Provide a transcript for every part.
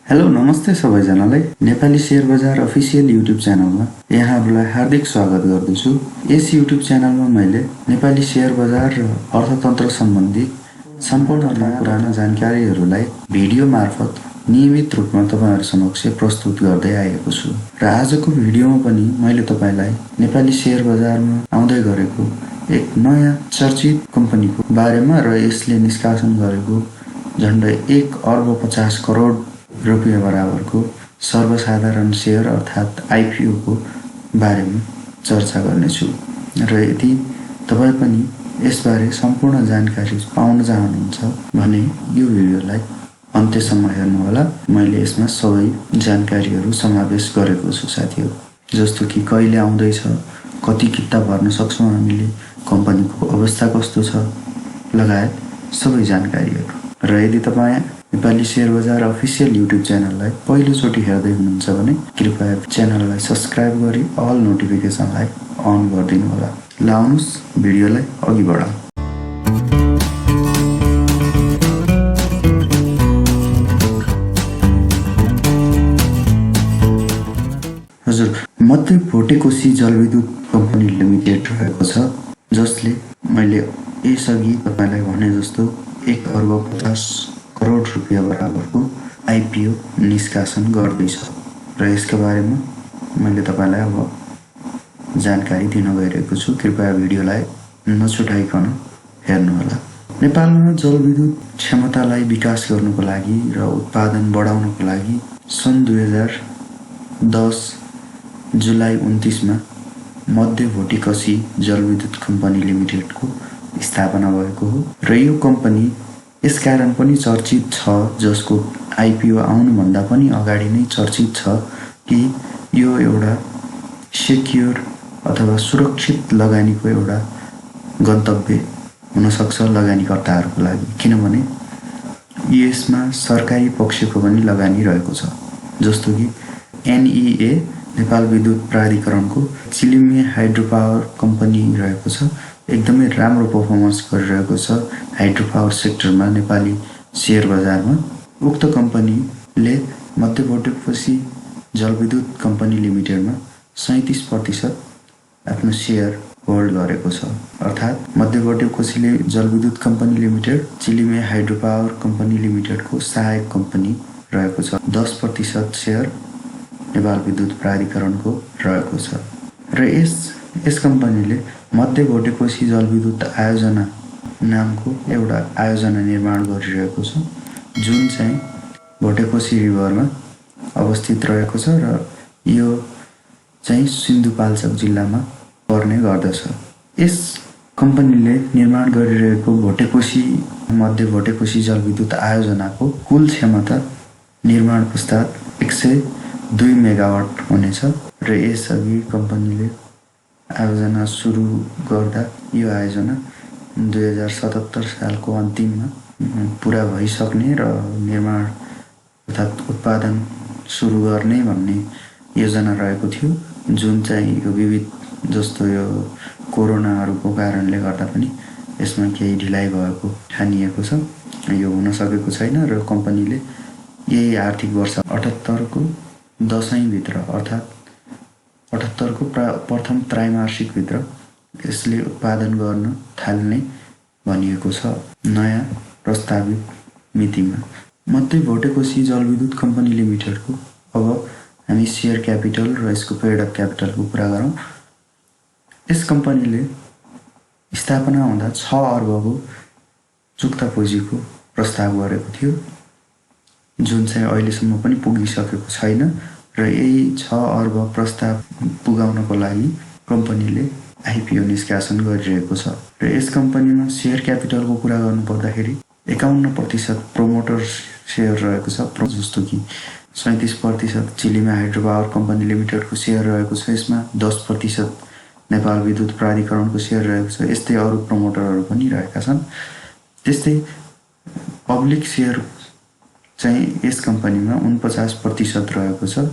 Hello नमस्ते सबैजनालाई Nepali share बजार अफिसियल युट्युब च्यानलमा यहाँहरूलाई हार्दिक स्वागत गर्दछु। यस युट्युब च्यानलमा मैले नेपाली शेयर बजार र अर्थतन्त्र सम्बन्धी सम्पूर्ण पुराना जानकारीहरूलाई भिडियो मार्फत नियमित रूपमा तपाईहरु समक्ष प्रस्तुत गर्दै आएको छु र आजको भिडियोमा पनि मैले तपाईलाई नेपाली शेयर बजारमा आउँदै गरेको एक नयाँ चर्चित कम्पनीको बारेमा र यसले निष्कासन गरेको झन्डै 1 अर्ब 50 करोड रुपैयाँ बराबरको सर्वसाधारण शेयर अर्थात् आईपीओ को बारेमा चर्चा गर्नेछु र यदि तपाई पनि यसबारे सम्पूर्ण जानकारी पाउन चाहनुहुन्छ भने यो भिडियोलाई अन्त्यसम्म हेर्नुहोला। मैले यसमा सबै जानकारीहरू समावेश गरेको छु साथीहरु, जस्तो कि कहिले आउँदै छ, कति किता भर्न सक्छौं हामीले, कम्पनीको अवस्था कस्तो छ लगायत सबै जानकारीहरू। र यदि तपाई नेपाली शेयर बजार अफिसियल युट्युब च्यानललाई पहिलोचोटि हेर्दै हुनुहुन्छ भने कृपया च्यानललाई सब्स्क्राइब गरी अल नोटिफिकेसनलाई अन गरिदिनु होला। ल आउनुस् भिडियोलाई अघि बढाउँ। हजुर, मध्य भोटेकोशी जलविद्युत कम्पनी लिमिटेड रहेको छ, जसले मैले यसअघि तपाईलाई भने जस्तो 1 अर्ब 50 करोड रुपैयाँ बराबरको आईपीओ निष्कासन गर्दैछ र यसका बारेमा मैले तपाईलाई अब जानकारी दिन गइरहेको छु। कृपया भिडियोलाई नछुटाइकन हेर्नुहोला। नेपालमा जलविद्युत क्षमतालाई विकास गर्नको लागि र उत्पादन बढाउनको लागि सन् 2010 जुलाई 29 मा मध्य भोटेकोशी जलविद्युत कम्पनी लिमिटेडको स्थापना भएको हो र यो कम्पनी यसकारण पनि चर्चित छ, जसको आईपीओ आउनुभन्दा पनि अगाडि नै चर्चित छ कि यो एउटा सेक्युर अथवा सुरक्षित लगानीको एउटा गन्तव्य हुन सक्छ लगानीकर्ताहरूको लागि, किनभने यसमा सरकारी पक्षको पनि लगानी रहेको छ, जस्तो कि एनईए नेपाल विद्युत प्राधिकरणको चिलिमे हाइड्रो पावर कम्पनी रहेको छ। एकदमै राम्रो परफर्मेन्स गरिरहेको छ हाइड्रो पावर सेक्टरमा नेपाली शेयर बजारमा। उक्त कम्पनीले मध्य भोटेकोशी जलविद्युत कम्पनी लिमिटेडमा 37% आफ्नो शेयर होल्ड गरेको छ, अर्थात् मध्य भोटेकोशी जलविद्युत company limited Chilime hydro power company लिमिटेडको सहायक कम्पनी रहेको छ। 10% शेयर नेपाल विद्युत प्राधिकरणको रहेको छ र यस कम्पनीले मध्य भोटेकोशी जलविद्युत आयोजना नामको एउटा आयोजना निर्माण गरिरहेको छ, जुन चाहिँ भोटेकोशी रिभरमा अवस्थित रहेको छ र यो चाहिँ सिन्धुपाल्चोक जिल्लामा पर्ने गर्दछ। यस कम्पनीले निर्माण गरिरहेको मध्य भोटेकोशी जलविद्युत आयोजनाको कुल क्षमता निर्माण पश्चात 102 मेगावाट हुनेछ र यसअघि कम्पनीले आयोजना सुरु गर्दा यो आयोजना 2077 सालको अन्तिममा पूरा भइसक्ने र निर्माण अर्थात् उत्पादन सुरु गर्ने भन्ने योजना रहेको थियो, जुन चाहिँ यो विविध जस्तो यो कोरोनाहरूको कारणले गर्दा पनि यसमा केही ढिलाइ भएको ठानिएको छ। यो हुन सकेको छैन र कम्पनीले यही आर्थिक वर्ष 78 को दशैंभित्र अर्थात् 78 को प्रथम त्रैमासिक भित्र यसले उत्पादन गर्न थाल्ने भनिएको छ नयाँ प्रस्तावित मितिमा। मध्य भोटेकोशी जलविद्युत कम्पनी लिमिटेडको अब हामी शेयर क्यापिटल र यसको पेड अप क्यापिटलको कुरा गरौँ। यस कम्पनीले स्थापना हुँदा 6 अर्बको चुक्ता पुँजीको प्रस्ताव गरेको थियो, जुन चाहिँ अहिलेसम्म पनि पुगिसकेको छैन र यही 6 अर्ब प्रस्ताव पुगाउनको लागि कम्पनीले आईपीओ निष्कासन गरिरहेको छ र यस कम्पनीमा शेयर क्यापिटलको कुरा गर्नु पर्दाखेरि 51% प्रोमोटर शेयर रहेको छ, जस्तो कि 37% चिलिमे हाइड्रो पावर कम्पनी लिमिटेडको शेयर रहेको छ। यसमा 10% नेपाल विद्युत प्राधिकरणको शेयर रहेको छ। यस्तै अरू प्रोमोटरहरू पनि रहेका छन्। त्यस्तै पब्लिक शेयर चाहिँ यस कम्पनीमा 49% रहेको छ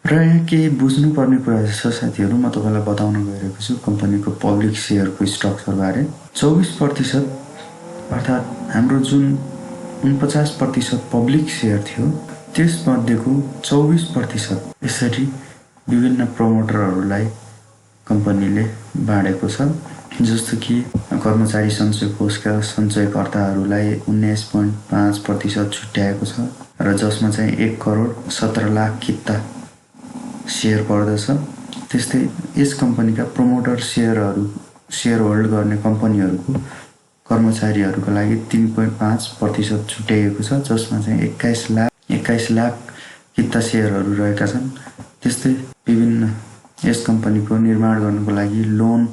र यहाँ के बुझ्नुपर्ने कुरा छ साथीहरु, म तपाईलाई बताउन गइरहेको छु कम्पनीको पब्लिक शेयरको स्ट्रक्चर बारे। 24% अर्थात् हाम्रो जुन 49% पब्लिक शेयर थियो त्यसमध्येको 24% यसरी विभिन्न प्रमोटरहरूलाई कम्पनीले बाँडेको छ। जस्तो कि कर्मचारी सञ्चय कोषका सञ्चयकर्ताहरूलाई 19.5% छुट्याएको छ र जसमा चाहिँ 1 करोड 17 लाख किता सेयर पर्दछ। त्यस्तै यस कम्पनीका प्रमोटर सेयर होल्ड गर्ने कम्पनीहरूको कर्मचारीहरूको लागि 3.5% छुट्याइएको छ, जसमा चाहिँ 21 लाख किता सेयरहरू रहेका छन्। त्यस्तै विभिन्न यस कम्पनीको निर्माण गर्नको लागि लोन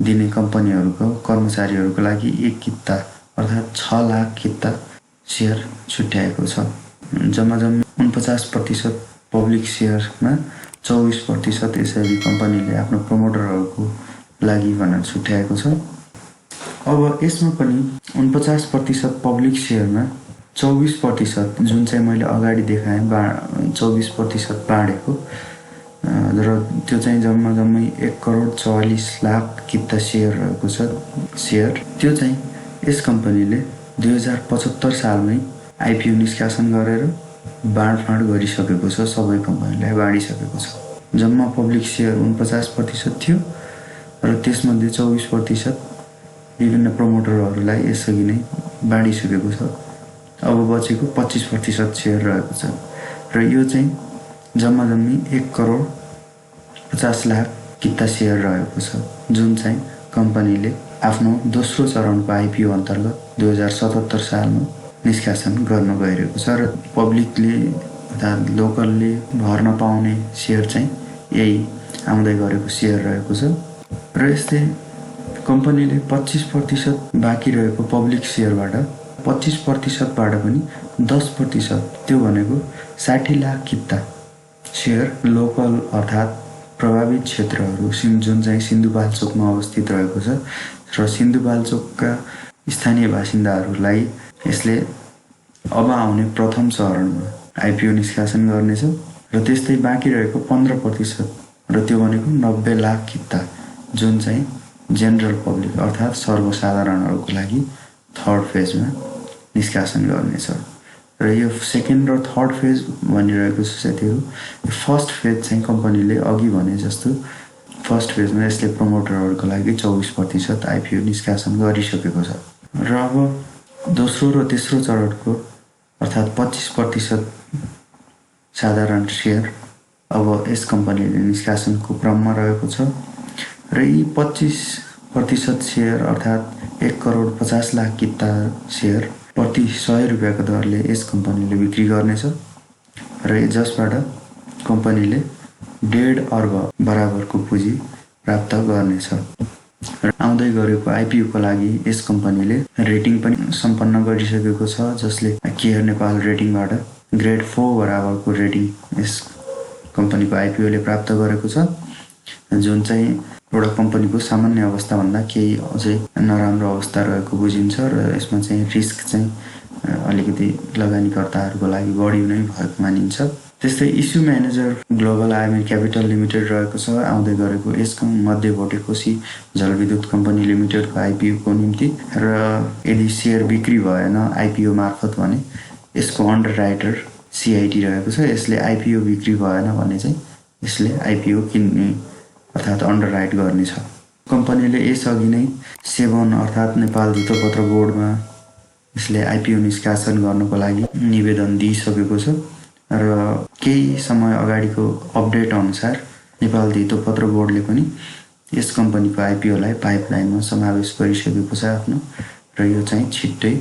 दिने कम्पनीहरूको कर्मचारीहरूको लागि 1 किता अर्थात् 6 लाख किता सेयर छुट्याएको छ। जम्मा 49% पब्लिक सेयरमा 24% यसरी कम्पनीले आफ्नो प्रमोटरहरूको लागि भनेर छुट्याएको छ। अब यसमा पनि 49% पब्लिक सेयरमा 24% जुन चाहिँ मैले अगाडि देखाएँ 24% बाँडेको र त्यो चाहिँ जम्मै 1 करोड 44 लाख किता सेयर रहेको छ। सेयर त्यो चाहिँ यस कम्पनीले 2075 सालमै आइपिओ निष्कासन गरेर बाँडफाँड गरिसकेको छ, सबै कम्पनीलाई बाँडिसकेको छ। जम्मा पब्लिक सेयर 49% थियो र त्यसमध्ये 24% विभिन्न प्रमोटरहरूलाई यसअघि नै बाँडिसकेको छ। अब बचेको 25% सेयर रहेको छ र यो चाहिँ जम्मी 1 करोड 50 लाख किता सेयर रहेको छ, जुन चाहिँ कम्पनीले आफ्नो दोस्रो चरणको आइपिओ अन्तर्गत 2077 सालमा निष्कासन गर्न गइरहेको छ र पब्लिकले अर्थात् लोकलले भर्न पाउने सेयर चाहिँ यही आउँदै गरेको सेयर रहेको छ। र यस्तै कम्पनीले 25% बाँकी रहेको पब्लिक सेयरबाट 25%बाट पनि 10% त्यो भनेको 60 लाख किता सेयर लोकल अर्थात् प्रभावित क्षेत्रहरू जुन चाहिँ सिन्धुपाल्चोकमा अवस्थित रहेको छ र सिन्धुपाल्चोकका स्थानीय बासिन्दाहरूलाई यसले अब आउने प्रथम चरणमा आइपिओ निष्कासन गर्नेछ र त्यस्तै बाँकी रहेको 15% र त्यो भनेको 90 लाख किता जुन चाहिँ जेनरल पब्लिक अर्थात् सर्वसाधारणहरूको लागि थर्ड फेजमा निष्कासन गर्नेछ। र यो सेकेन्ड र थर्ड फेज भनिरहेको छ साथीहरू। फर्स्ट फेज चाहिँ कम्पनीले अघि भने जस्तो फर्स्ट फेजमा यसले प्रमोटरहरूको लागि 24% आइपिओ निष्कासन गरिसकेको छ र अब दोस्रो र तेस्रो चरणको अर्थात् 25% साधारण सेयर अब यस कम्पनीले निष्कासनको क्रममा रहेको छ र यी 25% सेयर अर्थात् 1 करोड 50 लाख किता सेयर प्रति 100 रुपियाँको दरले यस कम्पनीले बिक्री गर्नेछ र जसबाट कम्पनीले 1.5 अर्ब बराबरको पुँजी प्राप्त गर्नेछ। र आउँदै गरेको आइपिओको लागि यस कम्पनीले रेटिङ पनि सम्पन्न गरिसकेको छ, जसले केयर नेपाल रेटिङबाट ग्रेड 4 बराबरको रेटिङ यस कम्पनीको आइपिओले प्राप्त गरेको छ, जुन चाहिँ एउटा कम्पनीको सामान्य अवस्थाभन्दा केही अझै नराम्रो अवस्था रहेको बुझिन्छ र यसमा चाहिँ रिस्क चाहिँ अलिकति लगानीकर्ताहरूको लागि बढी नै भएको मानिन्छ। त्यस्तै issue manager global IML capital limited रहेको छ। आउँदै गरेको यसको मध्य भोटेकोशी जलविद्युत कम्पनी लिमिटेडको आइपिओको निम्ति र यदि सेयर बिक्री भएन आइपिओ मार्फत भने यसको अन्डर राइटर सिआइटी रहेको छ। यसले आइपिओ बिक्री भएन भने चाहिँ यसले आइपिओ किन्ने अर्थात् अन्डर राइट गर्नेछ। कम्पनीले यसअघि नै सेभन अर्थात् नेपाल धितोपत्र बोर्डमा यसले आइपिओ निष्कासन गर्नको लागि निवेदन दिइसकेको छ र केही समय अगाडिको अपडेट अनुसार नेपाल धितोपत्र बोर्डले पनि यस कम्पनीको आइपिओलाई पाइपलाइनमा समावेश गरिसकेको छ आफ्नो, र यो चाहिँ छिट्टै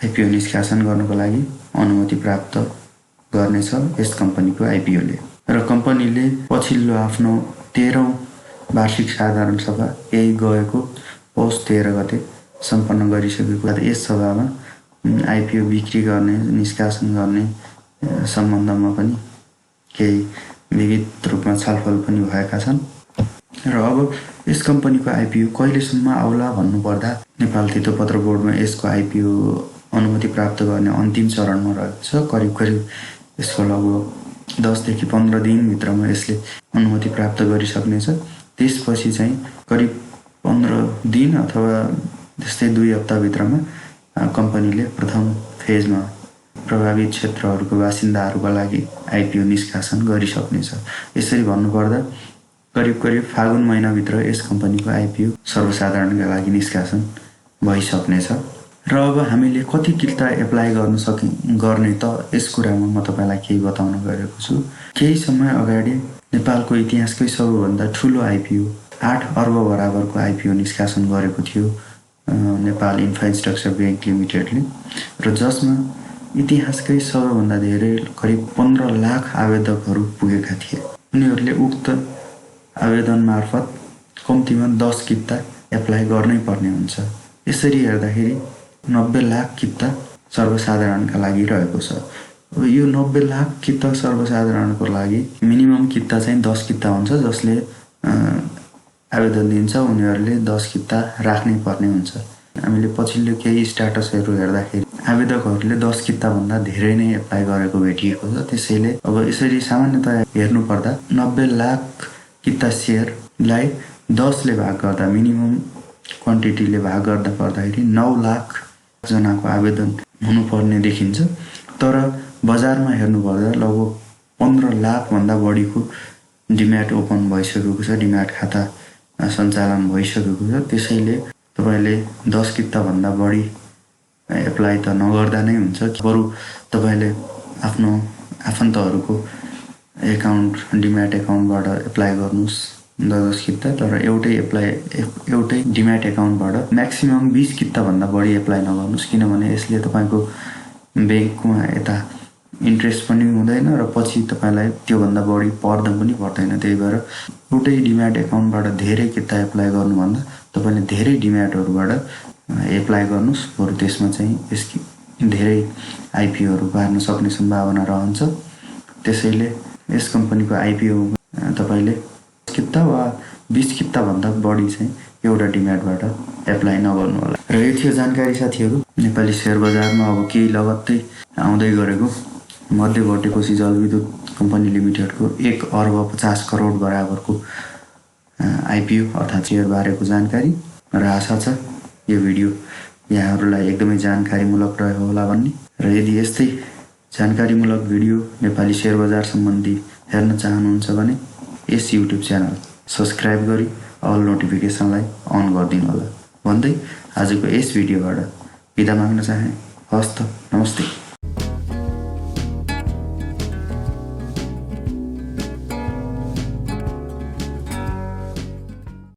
आइपिओ निष्कासन गर्नको लागि अनुमति प्राप्त गर्नेछ यस कम्पनीको आइपिओले। र कम्पनीले पछिल्लो आफ्नो 13औं वार्षिक साधारण सभा यही गएको पौष 13 गते सम्पन्न गरिसकेको छ। यस सभामा आइपिओ बिक्री गर्ने निष्कासन गर्ने सम्बन्धमा पनि केही विविध रूपमा छलफल पनि भएका छन्। र अब यस कम्पनीको आइपिओ कहिलेसम्म आउला भन्नुपर्दा नेपाल धितोपत्र बोर्डमा यसको आइपिओ अनुमति प्राप्त गर्ने अन्तिम चरणमा रहेको छ। करिब यसको लगभग 10 देखि 15 दिनभित्रमा यसले अनुमति प्राप्त गरिसक्नेछ। त्यसपछि चाहिँ करिब 15 दिन अथवा त्यस्तै 2 हप्ताभित्रमा कम्पनीले प्रथम फेजमा प्रभावित क्षेत्रहरूको बासिन्दाहरूका लागि आइपिओ निष्कासन गरिसक्नेछ। यसरी भन्नुपर्दा करिब फागुन महिनाभित्र यस कम्पनीको आइपिओ सर्वसाधारणका लागि निष्कासन भइसक्नेछ। र अब हामीले कति किता एप्लाई गर्ने त यस कुरामा म तपाईँलाई केही बताउन गएको छु। केही समय अगाडि नेपालको इतिहासकै सबैभन्दा ठुलो आइपिओ 8 अर्ब बराबरको आइपिओ निष्कासन गरेको थियो नेपाल इन्फ्रास्ट्रक्चर ब्याङ्क लिमिटेडले, र जसमा इतिहासकै सबैभन्दा धेरै करिब 15 लाख आवेदकहरू पुगेका थिए। उनीहरूले उक्त आवेदन मार्फत कम्तीमा 10 किता एप्लाई गर्नै पर्ने हुन्छ। यसरी हेर्दाखेरि 90 लाख किता सर्वसाधारणका लागि रहेको छ। यो 90 लाख किता सर्वसाधारणको लागि मिनिमम किता चाहिँ 10 किता हुन्छ। जसले आवेदन दिन्छ उनीहरूले 10 किता राख्नै पर्ने हुन्छ। हामीले पछिल्लो केही स्ट्याटसहरू हेर्दाखेरि आवेदकहरूले 10 किताभन्दा धेरै नै एप्लाई गरेको भेटिएको छ। त्यसैले अब यसरी सामान्यतया हेर्नुपर्दा 90 लाख किता सेयरलाई 10 ले भाग गर्दा, मिनिमम क्वान्टिटीले भाग गर्दा पर्दाखेरि 9 लाख जनाको आवेदन हुनुपर्ने देखिन्छ। तर बजारमा हेर्नुपर्दा लगभग 15 लाखभन्दा बढीको डिम्याट ओपन भइसकेको छ, डिम्याट खाता सञ्चालन भइसकेको छ। त्यसैले तपाईँले 10 किताभन्दा बढी एप्लाई त नगर्दा नै हुन्छ। बरु तपाईँले आफ्नो आफन्तहरूको एकाउन्ट, डिम्याट एकाउन्टबाट एप्लाई गर्नुहोस् 10 किता। तर एउटै डिम्याट एकाउन्टबाट म्याक्सिमम 20 किताभन्दा बढी एप्लाई नगर्नुहोस्, किनभने यसले तपाईँको ब्याङ्कमा यता इन्ट्रेस्ट पनि हुँदैन र पछि तपाईँलाई त्योभन्दा बढी पर्दा पनि पर्दैन। त्यही भएर एउटै डिम्याट एकाउन्टबाट धेरै किता एप्लाई गर्नुभन्दा तपाईँले धेरै डिम्याटहरूबाट एप्लाई गर्नुहोस्। बरु त्यसमा चाहिँ धेरै आइपिओहरू पार्न सक्ने सम्भावना रहन्छ। त्यसैले यस कम्पनीको आइपिओ तपाईँले किता वा 20 किताभन्दा बढी चाहिँ एउटा डिम्याटबाट एप्लाई नगर्नु होला। र यो थियो जानकारी साथीहरू। नेपाली सेयर बजारमा अब केही लगत्तै आउँदै गरेको मध्यवर्ती कोशी जलविद्युत कम्पनी लिमिटेडको 1 अर्ब 50 करोड बराबरको आइपिओ अर्थात् सेयर बारेको जानकारी। र आशा छ यो भिडियो यहाँहरूलाई एकदमै जानकारीमूलक रह्यो होला भन्ने। र यदि यस्तै जानकारीमूलक भिडियो नेपाली सेयर बजार सम्बन्धी हेर्न चाहनुहुन्छ भने यस युट्युब च्यानल सब्सक्राइब गरी अल नोटिफिकेसनलाई अन गरिदिनु होला भन्दै आजको यस भिडियोबाट बिदा माग्न चाहे। हस्त, नमस्ते।